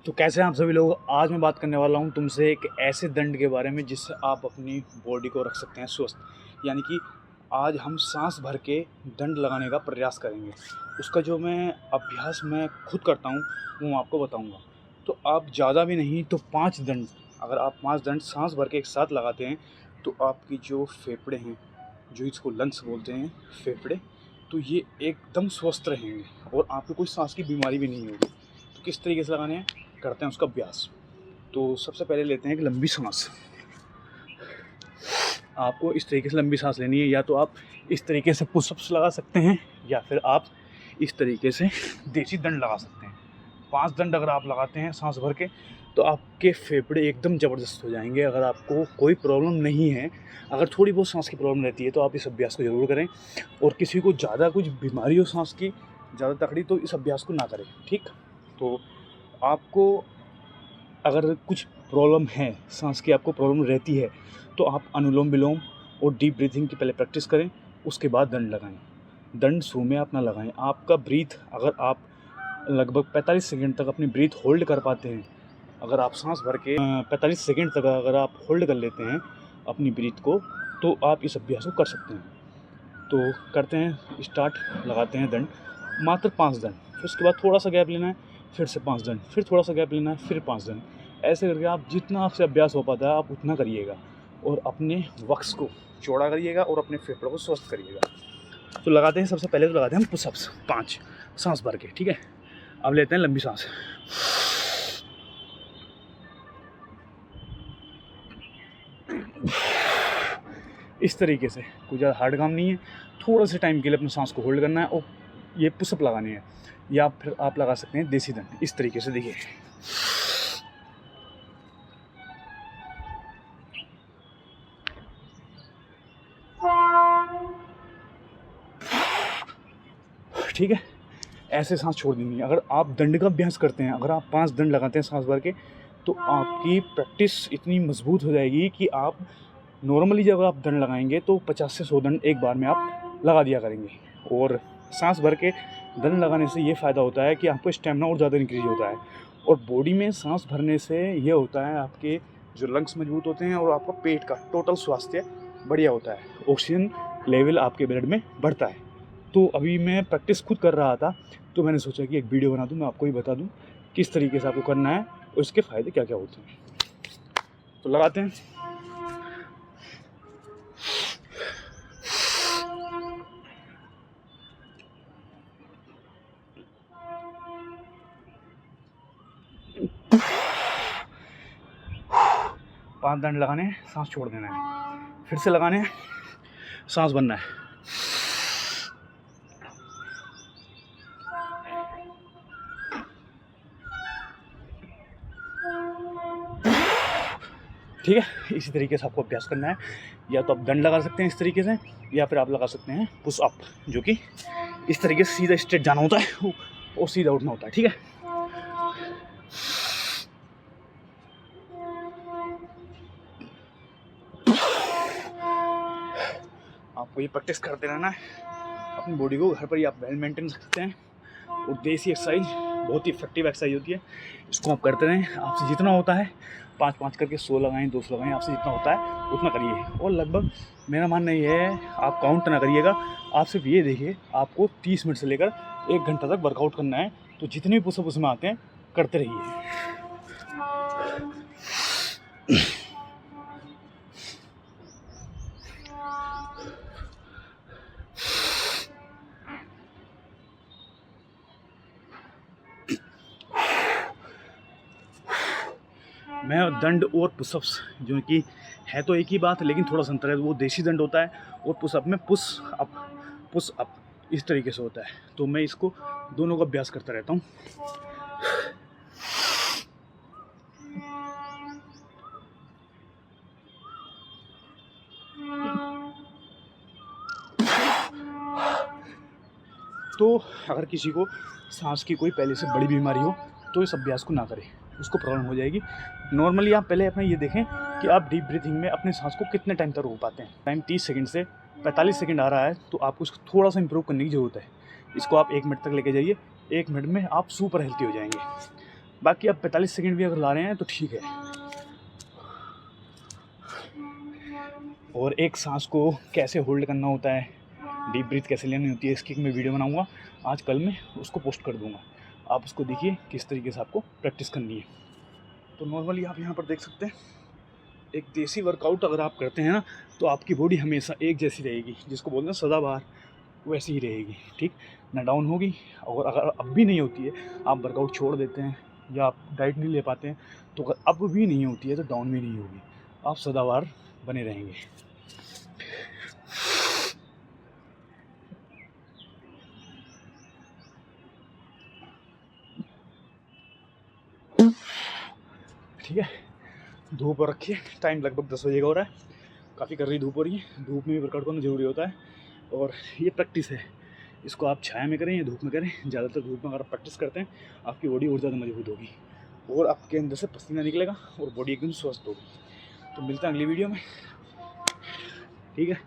तो कैसे हैं आप सभी लोग। आज मैं बात करने वाला हूं तुमसे एक ऐसे दंड के बारे में जिससे आप अपनी बॉडी को रख सकते हैं स्वस्थ। यानी कि आज हम सांस भर के दंड लगाने का प्रयास करेंगे। उसका जो अभ्यास मैं खुद करता हूं वो मैं आपको बताऊंगा। तो आप ज़्यादा भी नहीं तो 5 दंड, अगर आप 5 दंड सांस भर के एक साथ लगाते हैं तो आपकी जो फेफड़े हैं, जो इसको लंग्स बोलते हैं, फेफड़े, तो ये एकदम स्वस्थ रहेंगे और आपको कोई सांस की बीमारी भी नहीं होगी। तो किस तरीके से लगाने हैं, करते हैं उसका अभ्यास। तो सबसे पहले लेते हैं एक लंबी सांस। आपको इस तरीके से लंबी सांस लेनी है। या तो आप इस तरीके से पुशअप्स लगा सकते हैं या फिर आप इस तरीके से देसी दंड लगा सकते हैं। 5 दंड अगर आप लगाते हैं सांस भर के तो आपके फेफड़े एकदम ज़बरदस्त हो जाएंगे। अगर आपको कोई प्रॉब्लम नहीं है, अगर थोड़ी बहुत सांस की प्रॉब्लम रहती है तो आप इस अभ्यास को ज़रूर करें। और किसी को ज़्यादा कुछ बीमारी हो, सांस की ज़्यादा तकलीफ, तो इस अभ्यास को ना करें। ठीक, तो आपको अगर कुछ प्रॉब्लम है, सांस की आपको प्रॉब्लम रहती है, तो आप अनुलोम विलोम और डीप ब्रीथिंग की पहले प्रैक्टिस करें, उसके बाद दंड लगाएं। दंड शुरू में आप ना लगाएं। आपका ब्रीथ, अगर आप लगभग 45 सेकंड तक अपनी ब्रीथ होल्ड कर पाते हैं, अगर आप सांस भर के 45 सेकंड तक अगर आप होल्ड कर लेते हैं अपनी ब्रीथ को, तो आप इस अभ्यास को कर सकते हैं। तो करते हैं स्टार्ट, लगाते हैं दंड, मात्र 5 दंड। फिर उसके बाद थोड़ा सा गैप लेना है, फिर से 5 दंड, फिर थोड़ा सा गैप लेना है, फिर 5 दंड। ऐसे करके आप जितना आपसे अभ्यास हो पाता है आप उतना करिएगा और अपने वक्स को चौड़ा करिएगा और अपने फेफड़ों को स्वस्थ करिएगा। तो लगाते हैं, सबसे पहले तो लगाते हैं हम पुशअप्स 5 सांस भर के। ठीक है, अब लेते हैं लंबी सांस। इस तरीके से, कोई ज़्यादा हार्ड काम नहीं है। थोड़ा सा टाइम के लिए अपनी सांस को होल्ड करना है और ये पुशअप लगाने हैं। या फिर आप लगा सकते हैं देसी दंड इस तरीके से। देखिए, ठीक है, ऐसे सांस छोड़ देंगे। अगर आप दंड का अभ्यास करते हैं, अगर आप 5 दंड लगाते हैं सांस भर के, तो आपकी प्रैक्टिस इतनी मजबूत हो जाएगी कि आप नॉर्मली जब आप दंड लगाएंगे तो 50 से 100 दंड एक बार में आप लगा दिया करेंगे। और सांस भर के दंड लगाने से ये फ़ायदा होता है कि आपको स्टेमिना और ज़्यादा इंक्रीज होता है। और बॉडी में सांस भरने से ये होता है, आपके जो लंग्स मजबूत होते हैं और आपका पेट का टोटल स्वास्थ्य बढ़िया होता है। ऑक्सीजन लेवल आपके ब्लड में बढ़ता है। तो अभी मैं प्रैक्टिस खुद कर रहा था, तो मैंने सोचा कि एक वीडियो बना दूं, मैं आपको ही बता दूं किस तरीके से आपको करना है और इसके फ़ायदे क्या क्या होते हैं। तो लगाते हैं। पांच दंड लगाने हैं, सांस छोड़ देना है, फिर से लगाने हैं, सांस बनना है। ठीक है, इसी तरीके से आपको अभ्यास करना है। या तो आप दंड लगा सकते हैं इस तरीके से, या फिर आप लगा सकते हैं पुश अप, जो कि इस तरीके से सीधा स्ट्रेट जाना होता है और सीधा उठना होता है। ठीक है, आपको ये प्रैक्टिस करते रहना है। अपनी बॉडी को घर पर ही आप वेल मेंटेन सकते हैं। और देसी एक्सरसाइज बहुत ही इफेक्टिव एक्सरसाइज होती है, इसको आप करते रहें। आपसे जितना होता है 5-5 करके 100 लगाएं, 200 लगाएं, आपसे जितना होता है उतना करिए। और लगभग मेरा मानना ये है, आप काउंट ना करिएगा, आप सिर्फ ये देखिए, आपको 30 मिनट से लेकर 1 घंटा तक वर्कआउट करना है। तो जितने भी पुशअप उसमें आते हैं करते रहिए। मैं दंड और पुशअप्स, जो कि है तो एक ही बात लेकिन थोड़ा सा अंतर है। वो देसी दंड होता है और पुशअप में पुश अप इस तरीके से होता है। तो मैं इसको दोनों का अभ्यास करता रहता हूँ। तो अगर किसी को सांस की कोई पहले से बड़ी बीमारी हो तो इस अभ्यास को ना करें, उसको प्रॉब्लम हो जाएगी। नॉर्मली आप पहले अपना ये देखें कि आप डीप ब्रीथिंग में अपने सांस को कितने टाइम तक रोक पाते हैं। टाइम 30 सेकंड से 45 सेकंड आ रहा है, तो आपको इसको थोड़ा सा इंप्रूव करने की ज़रूरत है। इसको आप 1 मिनट तक लेके जाइए, 1 मिनट में आप सुपर हेल्थी हो जाएंगे। बाकी आप 45 सेकंड भी अगर ला रहे हैं तो ठीक है। और एक सांस को कैसे होल्ड करना होता है, डीप ब्रीथ कैसे लेनी होती है, इसकी मैं वीडियो बनाऊंगा आज कल में, उसको पोस्ट कर दूंगा। आप उसको देखिए किस तरीके से आपको प्रैक्टिस करनी है। तो नॉर्मली आप यहाँ पर देख सकते हैं, एक देसी वर्कआउट अगर आप करते हैं ना तो आपकी बॉडी हमेशा एक जैसी रहेगी, जिसको बोलते हैं सदाबहार, वैसी ही रहेगी, ठीक ना डाउन होगी। और अगर अब भी नहीं होती है, आप वर्कआउट छोड़ देते हैं या आप डाइट नहीं ले पाते हैं, तो अगर अब भी नहीं होती है तो डाउन भी नहीं होगी, आप सदाबहार बने रहेंगे। ठीक है, धूप पर रखिए, टाइम लगभग 10 बजे का हो रहा है, काफ़ी कर रही धूप हो रही है, धूप में भी वर्कआउट करना ज़रूरी होता है। और ये प्रैक्टिस है, इसको आप छाया में करें या धूप में करें, ज़्यादातर धूप में अगर आप प्रैक्टिस करते हैं आपकी बॉडी और ज़्यादा मजबूत होगी और आपके अंदर से पसीना निकलेगा और बॉडी एकदम स्वस्थ होगी। तो मिलते हैं अगली वीडियो में, ठीक है।